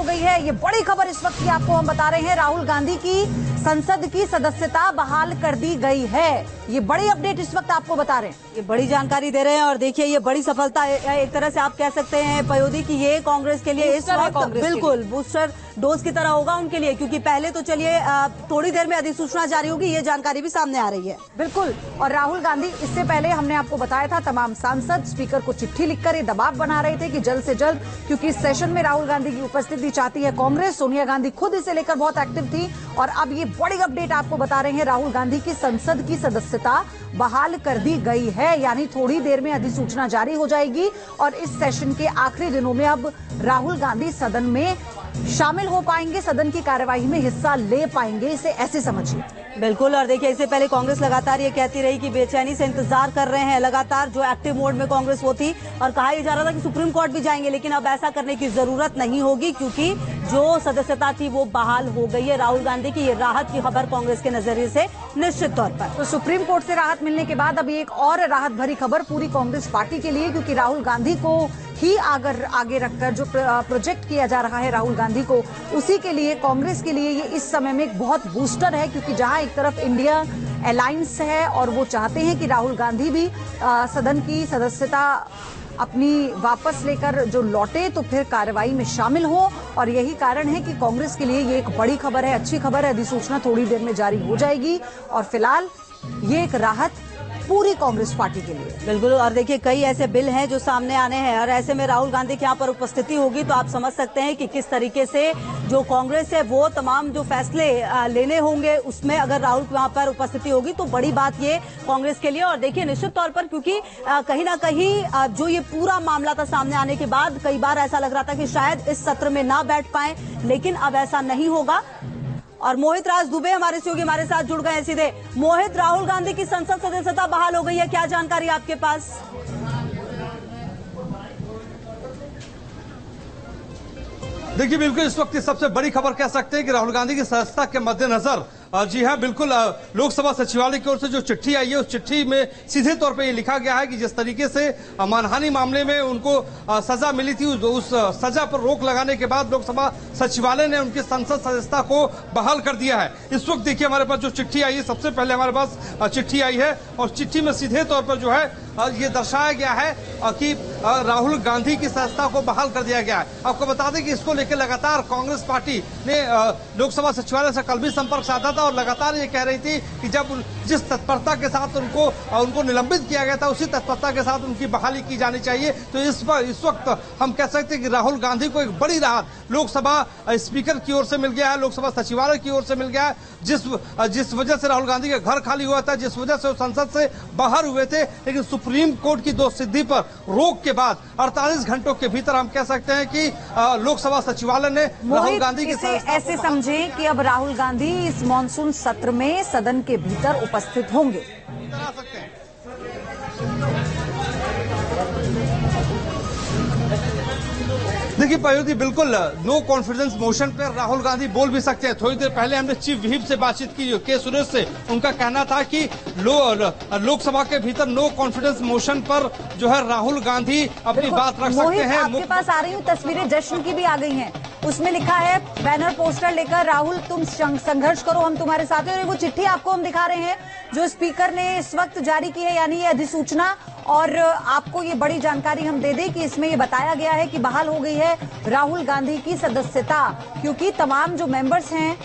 गई है। ये बड़ी खबर इस वक्त की आपको हम बता रहे हैं। राहुल गांधी की संसद की सदस्यता बहाल कर दी गई है। ये बड़ी अपडेट इस वक्त आपको बता रहे हैं, ये बड़ी जानकारी दे रहे हैं। और देखिए ये बड़ी सफलता एक तरह से आप कह सकते हैं पयोधी की ये कांग्रेस के लिए इस वक्त बिल्कुल बूस्टर डोज की तरह होगा उनके लिए, क्योंकि पहले तो चलिए थोड़ी देर में अधिसूचना जारी होगी, ये जानकारी भी सामने आ रही है। बिल्कुल। और राहुल गांधी इससे पहले हमने आपको बताया था तमाम सांसद स्पीकर को चिट्ठी लिखकर ये दबाव बना रहे थे कि जल्द से जल्द, क्योंकि इस सेशन में राहुल गांधी की उपस्थिति चाहती है कांग्रेस। सोनिया गांधी खुद इसे लेकर बहुत एक्टिव थी। और अब ये बड़ी अपडेट आपको बता रहे हैं, राहुल गांधी की संसद की सदस्यता बहाल कर दी गई है, यानी थोड़ी देर में अधिसूचना जारी हो जाएगी और इस सेशन के आखिरी दिनों में अब राहुल गांधी सदन में शामिल हो पाएंगे, सदन की कार्यवाही में हिस्सा ले पाएंगे, इसे ऐसे समझिए। बिल्कुल। और देखिए इससे पहले कांग्रेस लगातार ये कहती रही कि बेचैनी से इंतजार कर रहे हैं, लगातार जो एक्टिव मोड में कांग्रेस वो थी और कहा यह जा रहा था कि सुप्रीम कोर्ट भी जाएंगे, लेकिन अब ऐसा करने की जरूरत नहीं होगी क्योंकि जो सदस्यता थी वो बहाल हो गई है। राहुल गांधी की ये राहत की खबर कांग्रेस के नजरिए से निश्चित तौर पर। तो सुप्रीम कोर्ट से राहत मिलने के बाद अब एक और राहत भरी खबर पूरी कांग्रेस पार्टी के लिए, क्योंकि राहुल गांधी को ही आगे रखकर जो प्रोजेक्ट किया जा रहा है राहुल गांधी को, उसी के लिए कांग्रेस के लिए ये इस समय में एक बहुत बूस्टर है। क्योंकि जहां एक तरफ इंडिया अलायंस है और वो चाहते हैं कि राहुल गांधी भी सदन की सदस्यता अपनी वापस लेकर जो लौटे तो फिर कार्रवाई में शामिल हो, और यही कारण है कि कांग्रेस के लिए ये एक बड़ी खबर है, अच्छी खबर है। अधिसूचना थोड़ी देर में जारी हो जाएगी और फिलहाल ये एक राहत पूरी कांग्रेस पार्टी के लिए। बिल्कुल। और देखिए कई ऐसे बिल हैं जो सामने आने हैं और ऐसे में राहुल गांधी के यहाँ पर उपस्थिति होगी तो आप समझ सकते हैं कि किस तरीके से जो कांग्रेस है वो तमाम जो फैसले लेने होंगे उसमें अगर राहुल वहाँ पर उपस्थिति होगी तो बड़ी बात ये कांग्रेस के लिए। और देखिए निश्चित तौर पर क्योंकि कहीं ना कहीं जो ये पूरा मामला था सामने आने के बाद कई बार ऐसा लग रहा था कि शायद इस सत्र में ना बैठ पाए, लेकिन अब ऐसा नहीं होगा। और मोहित राज दुबे हमारे सहयोगी हमारे साथ जुड़ गए हैं सीधे। मोहित, राहुल गांधी की संसद सदस्यता बहाल हो गई है, क्या जानकारी आपके पास? देखिए बिल्कुल इस वक्त की सबसे बड़ी खबर कह सकते हैं कि राहुल गांधी की सदस्यता के मद्देनजर जी हाँ बिल्कुल लोकसभा सचिवालय की ओर से जो चिट्ठी आई है उस चिट्ठी में सीधे तौर पे ये लिखा गया है कि जिस तरीके से मानहानि मामले में उनको सजा मिली थी उस सजा पर रोक लगाने के बाद लोकसभा सचिवालय ने उनकी संसद सदस्यता को बहाल कर दिया है। इस वक्त देखिए हमारे पास जो चिट्ठी आई है, सबसे पहले हमारे पास चिट्ठी आई है और चिट्ठी में सीधे तौर पर जो है ये दर्शाया गया है कि राहुल गांधी की सदस्यता को बहाल कर दिया गया है। आपको बता दें कि इसको लेकर लगातार कांग्रेस पार्टी ने लोकसभा सचिवालय से कल भी संपर्क साधा था और लगातार ये कह रही थी कि जब जिस तत्परता के साथ उनको निलंबित किया गया था उसी तत्परता के साथ उनकी बहाली की जानी चाहिए। तो इस वक्त हम कह सकते हैं कि राहुल गांधी को एक बड़ी राहत लोकसभा स्पीकर की ओर से मिल गया है, लोकसभा सचिवालय की ओर से मिल गया है। जिस वजह से राहुल गांधी का घर खाली हुआ था, जिस वजह से वो संसद से बाहर हुए थे, लेकिन सुप्रीम कोर्ट की दोषसिद्धि पर रोक के बाद 48 घंटों के भीतर हम कह सकते हैं कि लोकसभा सचिवालय ने राहुल गांधी की ऐसे समझे कि अब राहुल गांधी इस मॉनसून सत्र में सदन के भीतर उपस्थित होंगे। देखिए पयोधी बिल्कुल नो कॉन्फिडेंस मोशन पर राहुल गांधी बोल भी सकते हैं। थोड़ी देर पहले हमने चीफ व्हिप से बातचीत की के सुरेश से, उनका कहना था कि लोकसभा के भीतर नो कॉन्फिडेंस मोशन पर जो है राहुल गांधी अपनी बात रख सकते हैं। आपके पास आ रही हूँ तस्वीरें जश्न की भी आ गई हैं, उसमें लिखा है बैनर पोस्टर लेकर राहुल तुम संघर्ष करो हम तुम्हारे साथ हैं। और वो चिट्ठी आपको हम दिखा रहे हैं जो स्पीकर ने इस वक्त जारी की है, यानी ये अधिसूचना। और आपको ये बड़ी जानकारी हम दे दें कि इसमें ये बताया गया है कि बहाल हो गई है राहुल गांधी की सदस्यता, क्योंकि तमाम जो मेंबर्स हैं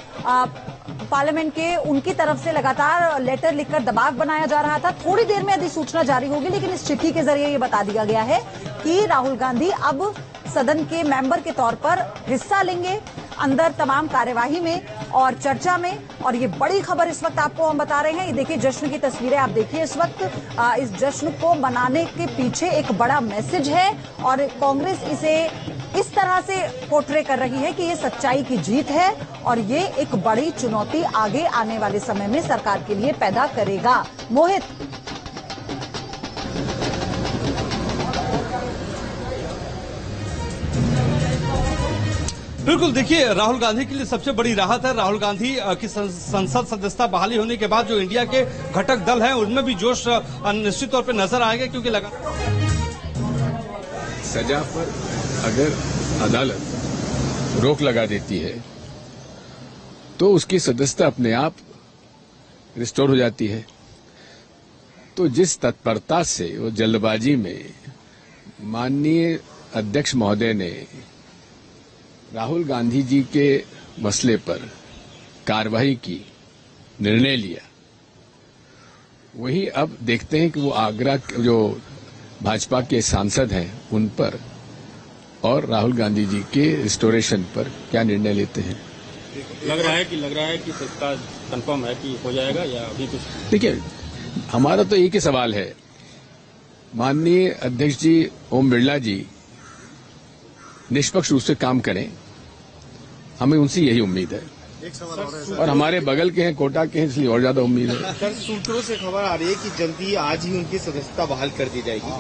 पार्लियामेंट के उनकी तरफ से लगातार लेटर लिखकर दबाव बनाया जा रहा था। थोड़ी देर में अधिसूचना जारी होगी, लेकिन इस चिट्ठी के जरिए ये बता दिया गया है कि राहुल गांधी अब सदन के मेंबर के तौर पर हिस्सा लेंगे अंदर तमाम कार्यवाही में और चर्चा में। और ये बड़ी खबर इस वक्त आपको हम बता रहे हैं। ये देखिए जश्न की तस्वीरें आप देखिए इस वक्त। इस जश्न को मनाने के पीछे एक बड़ा मैसेज है और कांग्रेस इसे इस तरह से पोर्ट्रे कर रही है कि ये सच्चाई की जीत है और ये एक बड़ी चुनौती आगे आने वाले समय में सरकार के लिए पैदा करेगा। मोहित, बिल्कुल देखिए राहुल गांधी के लिए सबसे बड़ी राहत है। राहुल गांधी की संसद सदस्यता बहाली होने के बाद जो इंडिया के घटक दल हैं उनमें भी जोश निश्चित तौर पर नजर आएगा, क्योंकि लगातार सजा पर अगर अदालत रोक लगा देती है तो उसकी सदस्यता अपने आप रिस्टोर हो जाती है। तो जिस तत्परता से वो जल्दबाजी में माननीय अध्यक्ष महोदय ने राहुल गांधी जी के मसले पर कार्रवाई की, निर्णय लिया, वही अब देखते हैं कि वो आगरा जो भाजपा के सांसद हैं उन पर और राहुल गांधी जी के रिस्टोरेशन पर क्या निर्णय लेते हैं। लग रहा है कि सत्ता कंफर्म है कि हो जाएगा या अभी कुछ। देखिए, हमारा तो एक ही सवाल है, माननीय अध्यक्ष जी ओम बिरला जी निष्पक्ष रूप से काम करें, हमें उनसे यही उम्मीद है। एक सवाल और हमारे बगल के हैं, कोटा के हैं, इसलिए और ज्यादा उम्मीद है। सर, सूत्रों से खबर आ रही है कि जल्दी आज ही उनकी सदस्यता बहाल कर दी जाएगी।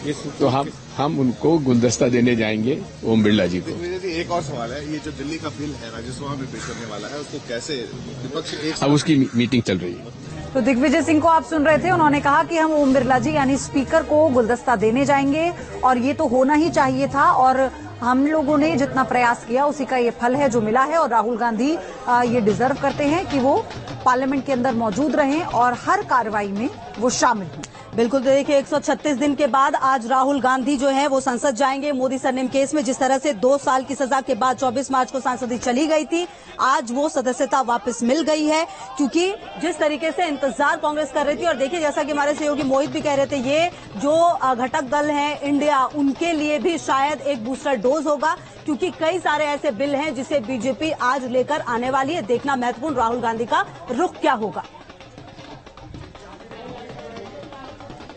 ये तो हम उनको गुलदस्ता देने जाएंगे ओम बिरला जी को। एक और सवाल है, ये जो दिल्ली का बिल है राज्यसभा में पेश करने वाला है, उसको कैसे विपक्ष अब उसकी मीटिंग चल रही है। तो दिग्विजय सिंह को आप सुन रहे थे, उन्होंने कहा कि हम ओम बिरला जी यानी स्पीकर को गुलदस्ता देने जाएंगे और ये तो होना ही चाहिए था और हम लोगों ने जितना प्रयास किया उसी का ये फल है जो मिला है और राहुल गांधी ये डिजर्व करते हैं कि वो पार्लियामेंट के अंदर मौजूद रहें और हर कार्रवाई में वो शामिल हों। बिल्कुल, तो देखिए 136 दिन के बाद आज राहुल गांधी जो है वो संसद जाएंगे। मोदी सरनेम केस में जिस तरह से 2 साल की सजा के बाद 24 मार्च को सांसदी चली गई थी, आज वो सदस्यता वापस मिल गई है, क्योंकि जिस तरीके से इंतजार कांग्रेस कर रही थी। और देखिए, जैसा कि हमारे सहयोगी मोहित भी कह रहे थे, ये जो घटक दल है इंडिया, उनके लिए भी शायद एक बूस्टर डोज होगा, क्योंकि कई सारे ऐसे बिल हैं जिसे बीजेपी आज लेकर आने वाली है। देखना महत्वपूर्ण, राहुल गांधी का रुख क्या होगा।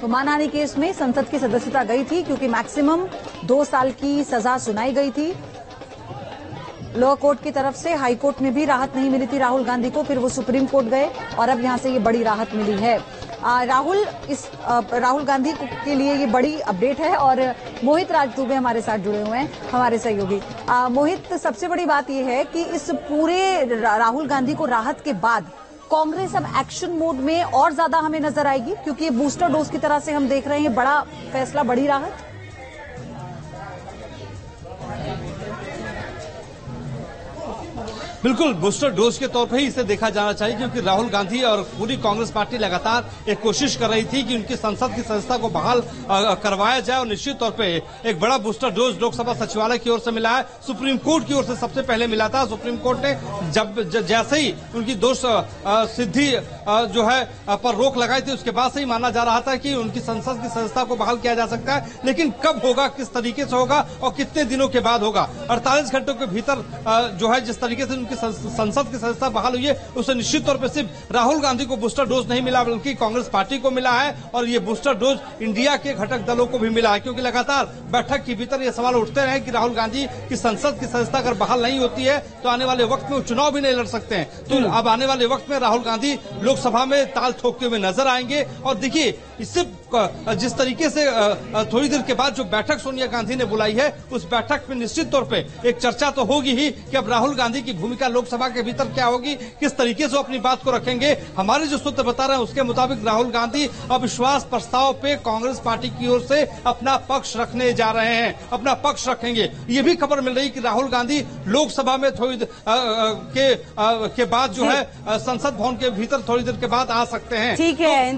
तो मानहानि केस में संसद की सदस्यता गई थी, क्योंकि मैक्सिमम 2 साल की सजा सुनाई गई थी। लोअर कोर्ट की तरफ से हाई कोर्ट में भी राहत नहीं मिली थी राहुल गांधी को, फिर वो सुप्रीम कोर्ट गए और अब यहां से ये बड़ी राहत मिली है। राहुल गांधी के लिए ये बड़ी अपडेट है। और मोहित राजदूबे हमारे साथ जुड़े हुए हैं, हमारे सहयोगी। मोहित, सबसे बड़ी बात यह है कि इस पूरे राहुल गांधी को राहत के बाद कांग्रेस अब एक्शन मोड में और ज्यादा हमें नजर आएगी, क्योंकि ये बूस्टर डोज की तरह से हम देख रहे हैं, बड़ा फैसला, बड़ी राहत। बिल्कुल बूस्टर डोज के तौर पर ही इसे देखा जाना चाहिए, क्योंकि राहुल गांधी और पूरी कांग्रेस पार्टी लगातार एक कोशिश कर रही थी कि उनकी संसद की सदस्यता को बहाल करवाया जाए। और निश्चित तौर पे एक बड़ा बूस्टर डोज लोकसभा सचिवालय की ओर से मिला है, सुप्रीम कोर्ट की ओर से सबसे पहले मिला था। सुप्रीम कोर्ट ने जैसे ही उनकी दोष सिद्धि जो है पर रोक लगाई थी, उसके बाद से ही माना जा रहा था कि उनकी संसद की सदस्यता को बहाल किया जा सकता है, लेकिन कब होगा, किस तरीके से होगा और कितने दिनों के बाद होगा। 48 घंटों के भीतर जो है जिस तरीके से उनकी संसद की सदस्यता बहाल हुई है, उससे निश्चित तौर पर सिर्फ राहुल गांधी को बूस्टर डोज नहीं मिला, बल्कि कांग्रेस पार्टी को मिला है। और ये बूस्टर डोज इंडिया के घटक दलों को भी मिला है, क्योंकि लगातार बैठक के भीतर ये सवाल उठते रहे कि राहुल गांधी की संसद की सदस्यता अगर बहाल नहीं होती है तो आने वाले वक्त में वो चुनाव भी नहीं लड़ सकते हैं। तो अब आने वाले वक्त में राहुल गांधी लोकसभा में ताल ठोकते हुए नजर आएंगे। और देखिए, इससे जिस तरीके से थोड़ी देर के बाद जो बैठक सोनिया गांधी ने बुलाई है, उस बैठक में निश्चित तौर पे एक चर्चा तो होगी ही कि अब राहुल गांधी की भूमिका लोकसभा के भीतर क्या होगी, किस तरीके से अपनी बात को रखेंगे। हमारे जो सूत्र बता रहे हैं उसके मुताबिक राहुल गांधी अविश्वास प्रस्ताव पे कांग्रेस पार्टी की ओर से अपना पक्ष रखने जा रहे हैं, अपना पक्ष रखेंगे। ये भी खबर मिल रही कि राहुल गांधी लोकसभा में थोड़ी के बाद जो है संसद भवन के भीतर थोड़ी देर के बाद आ सकते हैं। ठीक है।